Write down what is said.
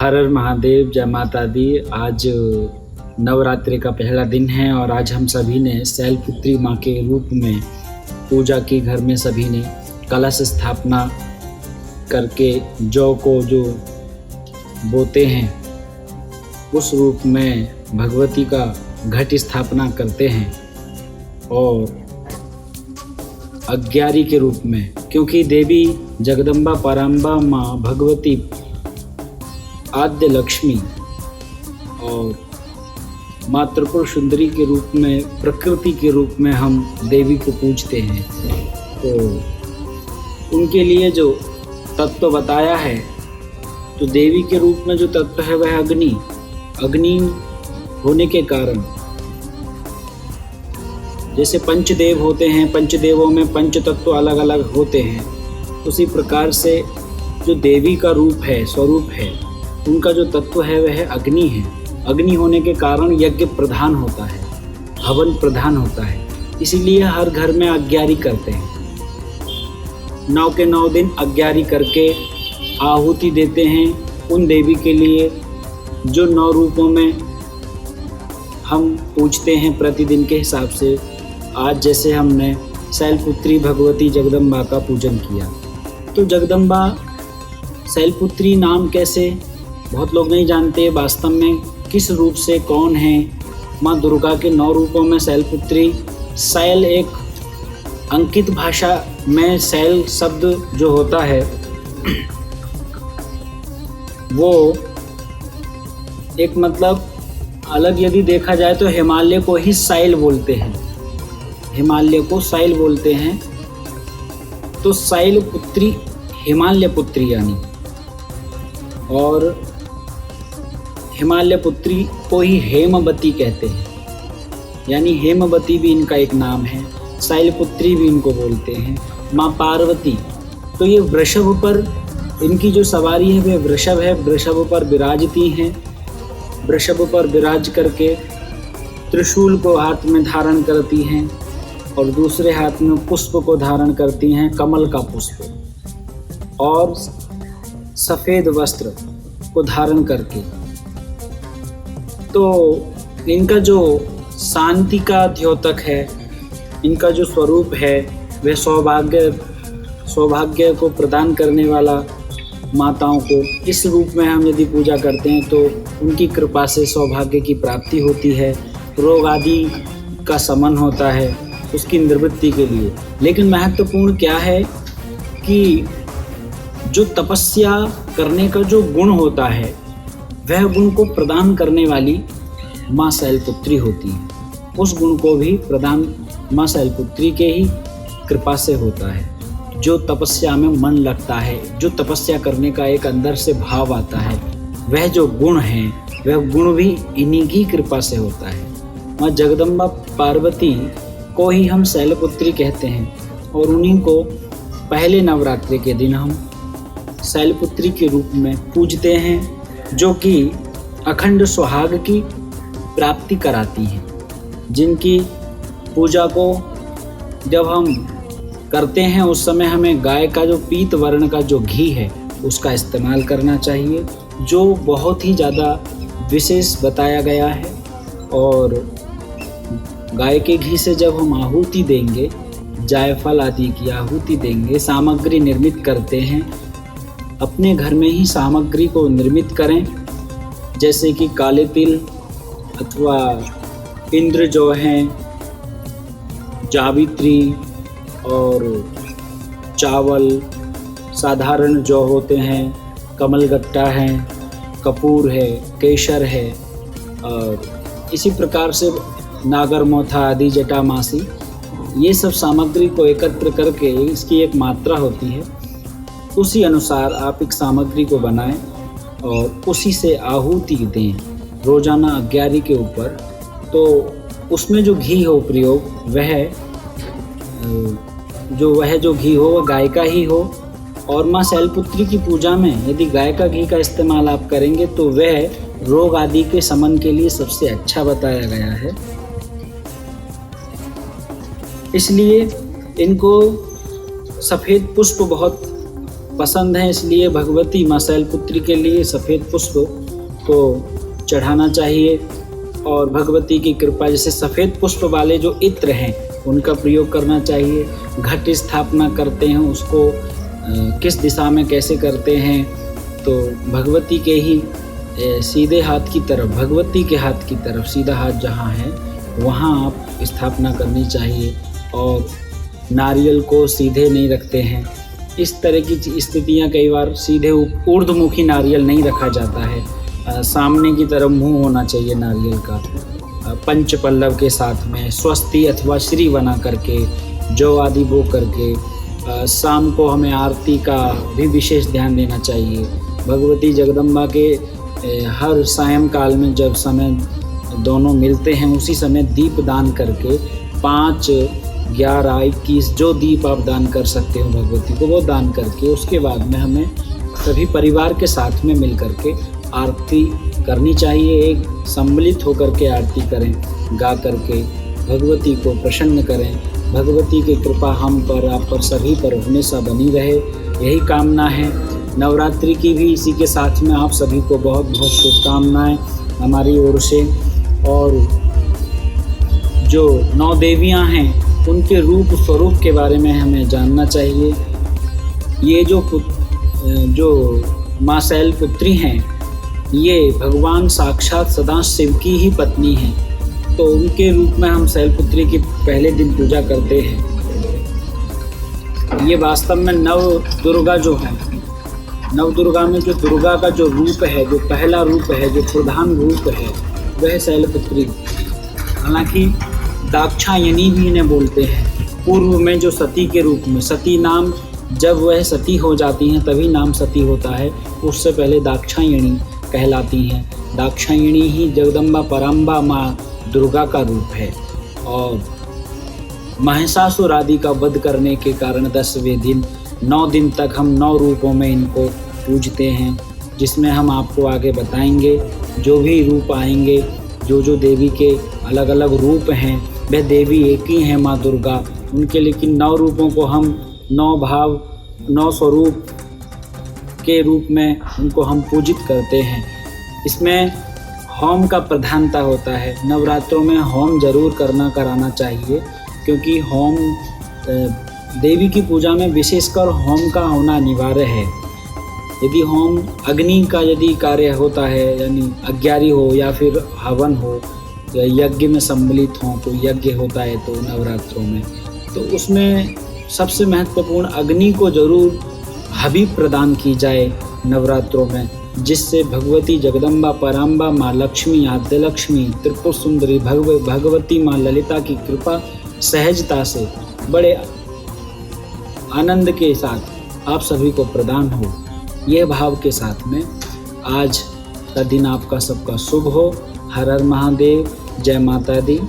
हर हर महादेव, जय माता दी। आज नवरात्रि का पहला दिन है और आज हम सभी ने शैलपुत्री माँ के रूप में पूजा की। घर में सभी ने कलश स्थापना करके जौ को जो बोते हैं उस रूप में भगवती का घट स्थापना करते हैं और अज्ञारी के रूप में, क्योंकि देवी जगदम्बा पराम्बा माँ भगवती आद्य लक्ष्मी और माँ त्रिपुर सुंदरी के रूप में, प्रकृति के रूप में हम देवी को पूजते हैं। तो उनके लिए जो तत्व बताया है, तो देवी के रूप में जो तत्व है वह अग्नि होने के कारण, जैसे पंचदेव होते हैं, पंचदेवों में पंच तत्व अलग अलग होते हैं, उसी प्रकार से जो देवी का रूप है, स्वरूप है, उनका जो तत्व है वह अग्नि है। अग्नि होने के कारण यज्ञ प्रधान होता है, हवन प्रधान होता है, इसीलिए हर घर में अज्ञारी करते हैं। 9 के 9 दिन अज्ञारी करके आहुति देते हैं उन देवी के लिए जो 9 रूपों में हम पूजते हैं प्रतिदिन के हिसाब से। आज जैसे हमने शैलपुत्री भगवती जगदम्बा का पूजन किया, तो जगदम्बा शैलपुत्री नाम कैसे, बहुत लोग नहीं जानते वास्तव में किस रूप से कौन है। माँ दुर्गा के 9 रूपों में शैलपुत्री, शैल एक अंकित भाषा में शैल शब्द जो होता है वो एक मतलब अलग यदि देखा जाए तो हिमालय को ही शैल बोलते हैं, हिमालय को शैल बोलते हैं। तो शैलपुत्री हिमालय पुत्री यानी, और हिमालय पुत्री को ही हेमवती कहते हैं, यानी हेमवती भी इनका एक नाम है, शैलपुत्री भी इनको बोलते हैं। माँ पार्वती, तो ये वृषभ पर इनकी जो सवारी है वह वृषभ है, वृषभ पर विराजती हैं। वृषभ पर विराज करके त्रिशूल को हाथ में धारण करती हैं और दूसरे हाथ में पुष्प को धारण करती हैं, कमल का पुष्प, और सफ़ेद वस्त्र को धारण करके। तो इनका जो शांति का द्योतक है, इनका जो स्वरूप है वह सौभाग्य को प्रदान करने वाला माताओं को इस रूप में हम यदि पूजा करते हैं तो उनकी कृपा से सौभाग्य की प्राप्ति होती है, रोग आदि का शमन होता है उसकी निवृत्ति के लिए। लेकिन महत्वपूर्ण क्या है कि जो तपस्या करने का जो गुण होता है वह गुण को प्रदान करने वाली माँ शैलपुत्री होती है। उस गुण को भी प्रदान माँ शैलपुत्री के ही कृपा से होता है। जो तपस्या में मन लगता है, जो तपस्या करने का एक अंदर से भाव आता है, वह जो गुण है वह गुण भी इन्हीं की कृपा से होता है। माँ जगदम्बा पार्वती को ही हम शैलपुत्री कहते हैं और उन्हीं को पहले नवरात्रि के दिन हम शैलपुत्री के रूप में पूजते हैं, जो कि अखंड सुहाग की प्राप्ति कराती हैं। जिनकी पूजा को जब हम करते हैं उस समय हमें गाय का जो पीत वर्ण का जो घी है उसका इस्तेमाल करना चाहिए, जो बहुत ही ज़्यादा विशेष बताया गया है। और गाय के घी से जब हम आहुति देंगे, जायफल आदि की आहुति देंगे, सामग्री निर्मित करते हैं, अपने घर में ही सामग्री को निर्मित करें, जैसे कि काले तिल अथवा इंद्र जौ हैं, जावित्री और चावल, साधारण जौ होते हैं, कमलगट्टा है, कपूर है, केसर है, और इसी प्रकार से नागरमोथा आदि, जटामासी, ये सब सामग्री को एकत्र करके इसकी एक मात्रा होती है, उसी अनुसार आप एक सामग्री को बनाएं और उसी से आहुति दें रोज़ाना अज्ञारी के ऊपर। तो उसमें जो घी हो प्रयोग वह जो घी हो वह गाय का ही हो। और माँ शैलपुत्री की पूजा में यदि गाय का घी का इस्तेमाल आप करेंगे तो वह रोग आदि के शमन के लिए सबसे अच्छा बताया गया है। इसलिए इनको सफ़ेद पुष्प बहुत पसंद हैं, इसलिए भगवती माँ शैलपुत्री के लिए सफ़ेद पुष्प को चढ़ाना चाहिए। और भगवती की कृपा, जैसे सफ़ेद पुष्प वाले जो इत्र हैं उनका प्रयोग करना चाहिए। घट स्थापना करते हैं, उसको किस दिशा में कैसे करते हैं, तो भगवती के ही सीधे हाथ की तरफ, भगवती के हाथ की तरफ सीधा हाथ जहाँ है वहाँ आप स्थापना करनी चाहिए। और नारियल को सीधे नहीं रखते हैं। इस तरह की स्थितियाँ कई बार सीधे ऊर्ध्वमुखी नारियल नहीं रखा जाता है, सामने की तरफ मुंह होना चाहिए नारियल का। पंच पल्लव के साथ में स्वस्ति अथवा श्री बना करके, जौ आदि बो करके शाम को हमें आरती का भी विशेष ध्यान देना चाहिए। भगवती जगदम्बा के हर सायंकाल में जब समय दोनों मिलते हैं उसी समय दीप दान करके 5, 11, 21 जो दीप आप दान कर सकते हो भगवती को, वो दान करके उसके बाद में हमें सभी परिवार के साथ में मिल करके आरती करनी चाहिए। एक सम्मिलित होकर के आरती करें, गा करके भगवती को प्रसन्न करें। भगवती की कृपा हम पर, आप पर, सभी पर हमेशा बनी रहे, यही कामना है। नवरात्रि की भी इसी के साथ में आप सभी को बहुत बहुत शुभकामनाएं हमारी ओर से। और जो 9 देवियां हैं उनके रूप स्वरूप के बारे में हमें जानना चाहिए। ये जो माँ शैलपुत्री हैं, ये भगवान साक्षात सदाशिव की ही पत्नी हैं, तो उनके रूप में हम शैलपुत्री की पहले दिन पूजा करते हैं। ये वास्तव में नव दुर्गा जो है, नव दुर्गा में जो दुर्गा का जो रूप है, जो पहला रूप है, जो प्रधान रूप है, वह शैलपुत्री। हालांकि दाक्षायणी भी इन्हें बोलते हैं। पूर्व में जो सती के रूप में, सती नाम जब वह सती हो जाती हैं तभी नाम सती होता है, उससे पहले दाक्षायणी कहलाती हैं। दाक्षायणी ही जगदम्बा पराम्बा माँ दुर्गा का रूप है। और महिषासुर आदि का वध करने के कारण 10वें दिन 9 दिन तक हम 9 रूपों में इनको पूजते हैं, जिसमें हम आपको आगे बताएंगे। जो भी रूप आएंगे, जो देवी के अलग अलग रूप हैं, वह देवी एक ही हैं माँ दुर्गा। उनके लेकिन 9 रूपों को हम 9 भाव 9 स्वरूप के रूप में उनको हम पूजित करते हैं। इसमें होम का प्रधानता होता है। नवरात्रों में होम जरूर कराना चाहिए, क्योंकि होम देवी की पूजा में विशेषकर होम का होना अनिवार्य है। यदि होम अग्नि का यदि कार्य होता है, यानी अग्यारी हो या फिर हवन हो या यज्ञ में सम्मिलित हो, तो यज्ञ होता है तो नवरात्रों में, तो उसमें सबसे महत्वपूर्ण अग्नि को जरूर हवि प्रदान की जाए नवरात्रों में, जिससे भगवती जगदम्बा पराम्बा माँ लक्ष्मी, आद्य लक्ष्मी, त्रिपुर सुंदरी भगवती माँ ललिता की कृपा सहजता से बड़े आनंद के साथ आप सभी को प्रदान हो। यह भाव के साथ में आज का दिन आपका सबका शुभ हो। हर हर महादेव, जय माता दी।